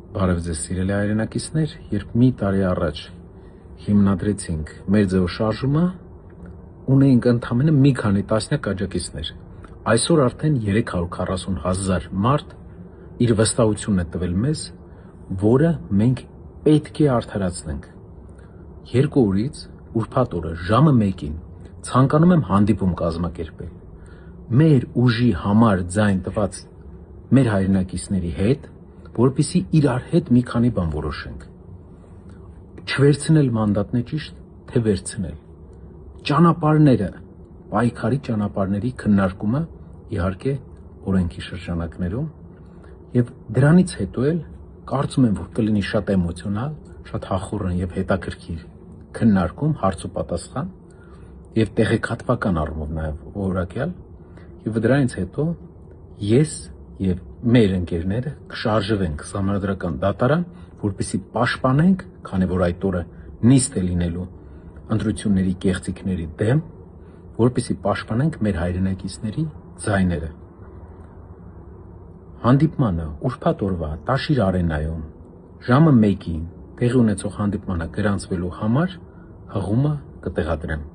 Բարև ձեզ սիրելի հայրենակիցներ, երբ մի տարի առաջ հիմնադրեցինք մեր ձեւով շարժումը, ունեինք ընդամենը մի քանի տասնյակ աջակիցներ։ Այսօր արդեն 340,000 մարդ իր վստահությունն է տվել մեզ, որը մենք պետք է արդարացնենք։ 2 օրից ուրբաթ օրը ժամը 1-ին ցանկանում եմ հանդիպում կազմակերպել մեր ուժի համար ձայն տված մեր հայրենակիցների հետ, որպեսզի իրար հետ մի քանի բան որոշենք։ Չվերցնել մանդատն է ճիշտ, թե վերցնել։ Ճանապարհները, պայքարի ճանապարհների քննարկումը իհարկե օրենքի շրջանակներում եւ դրանից հետո էլ կարծում եմ, որ կլինի շատ էմոցիոնալ, շատ հախուռն եւ հետաքրքիր քննարկում, հարց ու պատասխան եւ տեղեկատվական առումով նաեւ որակյալ եւ դրանից հետո ես եւ մեր ընկերները կշարժվենք համանդրական դատարան, որպեսզի պաշտպանենք, քանի որ այդ օրը նիստ է լինելու ընտրությունների կեղծիքների դեմ, որպեսզի պաշտպանենք մեր հայրենակիցների ձայները։ Հանդիպմանը ուրբաթ օրվա Տաշիր արենայում ժամը 1-ին տեղի ունեցող հանդիպմանը գրանցվելու համար հղումը կտեղադրեմ։